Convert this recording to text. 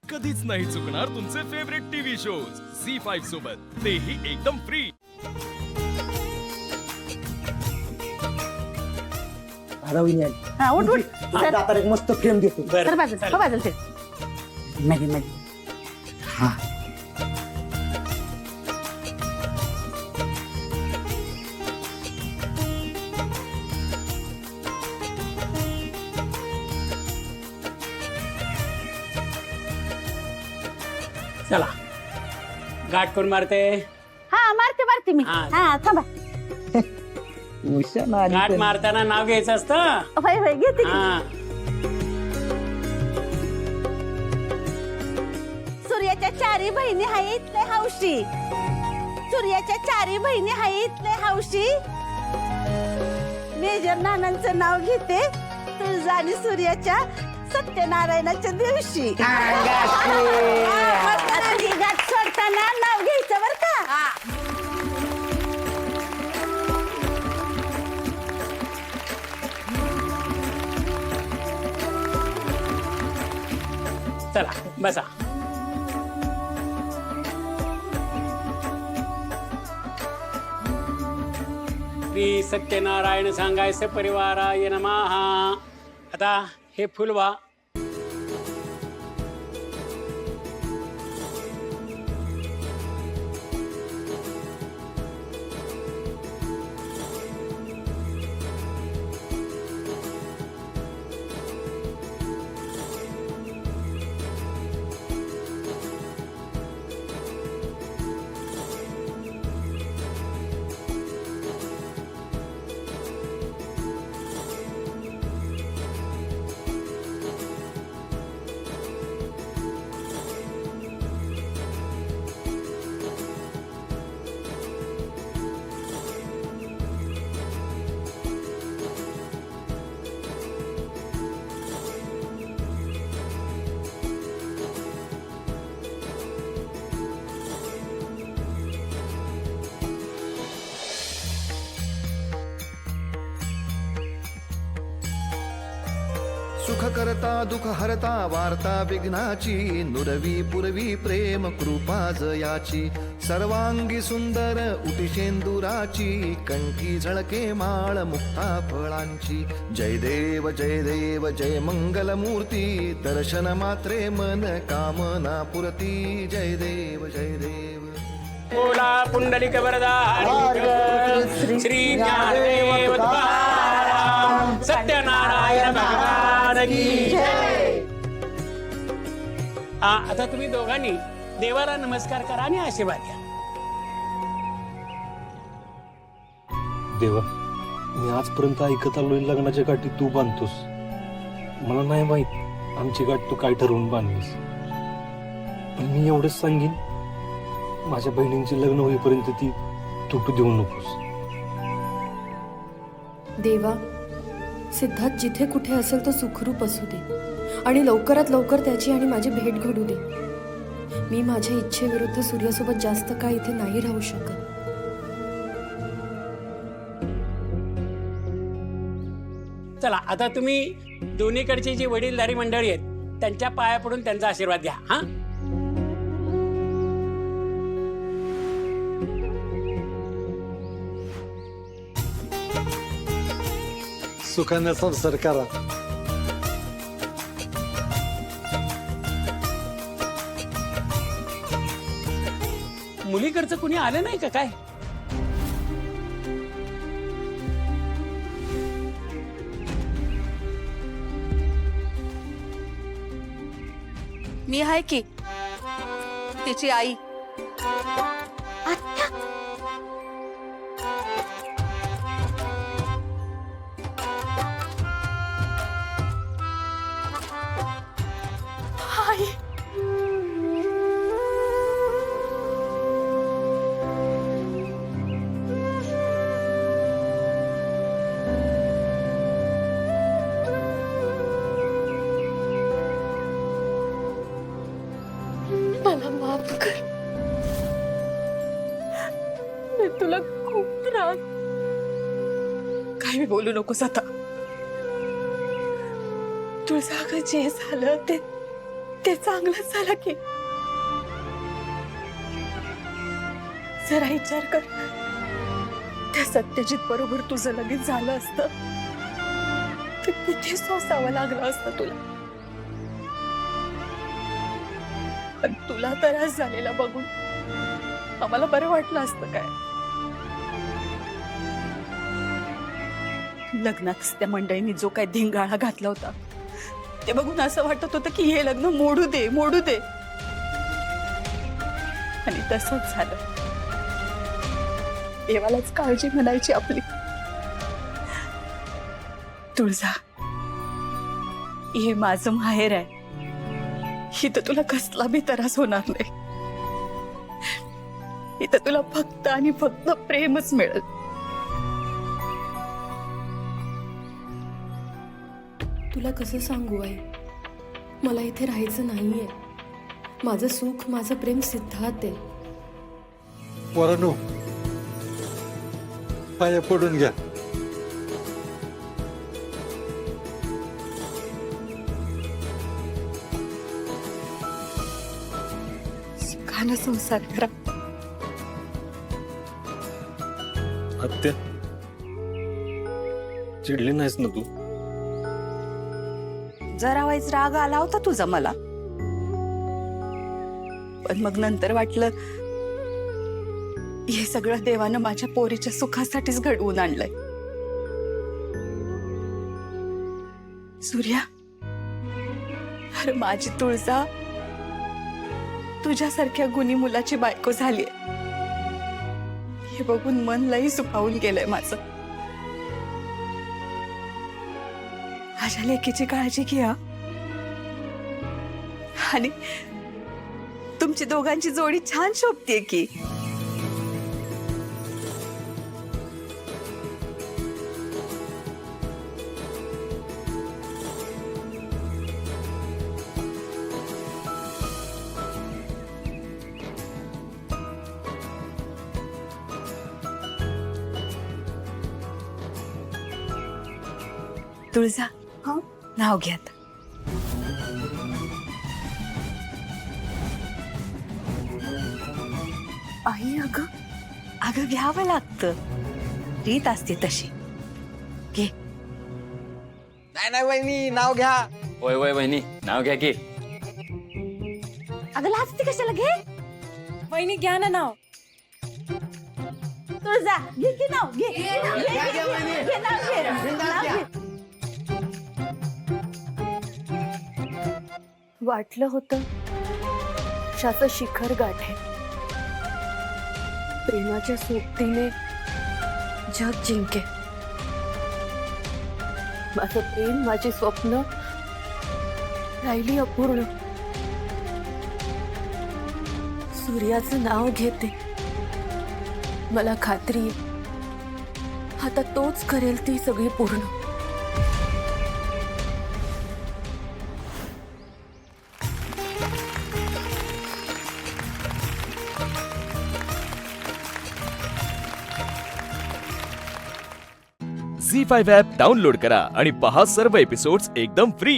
कधीच नाही चुकणार तुमचे फेवरेट टीव्ही शोज झी5 सोबत, तेही एकदम फ्री। हा उठ उठ सर आता एक मस्त फ्रेम देतो। सर बाजूला ते नाही हा चला गाठ कोण मारते? हा मारते मी हा. हा थांबा गाठ मारताना नाव घ्यायचं असतं। होय घेते की. हा सूर्याच्या चारी बहिणी आहेत लय हौशी, सूर्याच्या चारी बहिणी आहेत लय हौशी, मेजर नानांचं नाव घेते तुळजा आणि सूर्याच्या सत्यनारायणाच्या दिवशी। आता ही गाठ सोडताना नाव घ्यायचं बर का। चला बसा। श्री सत्यनारायण सांगायचं परिवाराय नमः। आता हे फुल व्हा। सुख करता दुख हरता वार्ता विघ्नाची, नुरवी पुरवी प्रेम कृपा जयाची, सर्वांगी सुंदर उटिशेंदुराची, कंठी झळके माळ मुक्ता फळांची। जय देव जय मंगल मूर्ती, दर्शन मात्रे मन कामना पुरती। जय देव बोला पुंडलिक वरदाहरी श्री ज्ञानदेव तुकाराम सत्यनारायण भगवान की जय। आता तुम्ही दोघांनी देवाला नमस्कार करा आणि आशीर्वाद घ्या। देवा, मी आजपर्यंत ऐकत आलोय लग्नाच्या गाठी तू बांधतोस। मला नाही माहित आमची गाठ तू काय ठरवून बांधलीस, पण मी एवढंच सांगेन, माझ्या बहिणींचे लग्न होईपर्यंत ती तुटू देऊ नकोस। देवा, सिद्धार्थ जिथे कुठे असेल तो सुखरूप असू दे आणि लवकरात लवकर त्याची आणि माझी भेट घडू दे। मी माझ्या इच्छेविरुद्ध सूर्यासोबत जास्त काळ इथे नाही राहू शकत। चला आता तुम्ही दोन्हीकडची जी वडीलधारी मंडळी आहेत त्यांच्या पाया पडून त्यांचा आशीर्वाद घ्या। हा सुखाने संसार करा। मुलीकडचं कुणी आलं नाही का काय? मी आहे की तिची आई। मला माफ कर, मी तुला खूप त्रास। काही बोलू नकोस आता। तुळजा, अगं जे झालं ते ते चांगलंच झालं की. जरा विचार कर, त्या सत्यजित बरोबर तुझं लगेच झालं असतं तर किती सोसावं लागलं असतं तुला. पण तुला त्रास झालेला बघून आम्हाला बरं वाटलं असतं काय. लग्नातच त्या मंडळींनी जो काय धिंगाणा घातला होता ते बघून असं वाटत होतं की हे लग्न मोडू दे मोडू दे. आणि तसंच झालं. देवालाच काळजी म्हणायची आपली. तुळजा, हे माझं माहेर आहे. इथं तुला कसला बी त्रास होणार नाही. इथं तुला फक्त आणि फक्त प्रेमच मिळेल. तुला कसं सांगू आई, मला इथे राहायचं नाहीये. माझं सुख, माझं प्रेम सिद्धार्थ आहे. पोरांनो, पाया पडून घ्या. सुखानं संसार करा. आत्या, चिडली नाहीस ना तू? जरा वाईच राग आला होता तुझा मला, पण मग नंतर वाटलं हे सगळं देवानं माझ्या पोरीच्या सुखासाठीच घडवून आणलंय. सूर्या, अरे माझी तुळजा तुझ्यासारख्या गुणी मुलाची बायको झालीय हे बघून मन लई सुखावून गेलंय माझं. माझ्या लेकीची काळजी घ्या. आणि तुमची दोघांची जोडी छान शोभतेय की. तुळजा, नाव घ्या. आई, अगं अगं घ्यावं लागतं. रीत असते तशी. घे. नाही वहिनी, नाव घ्या. होय होय बहिणी, नाव घ्या की. अगं लाजते कशाला, घे. वहिनी घ्या ना नाव. तुळजा, घे की नाव, घे. घे नाव, घे नाव, घे. वाटलं होतं शाचं शिखर गाठे, प्रेमाच्या सोबतीने जग जिंके. माझं प्रेम, माझी स्वप्न राहिली अपूर्ण. सूर्याचं नाव घेते, मला खात्री आहे आता तोच करेल ती सगळी पूर्ण. झी5 ॲप डाउनलोड करा आणि पहा सर्व एपिसोड्स एकदम फ्री.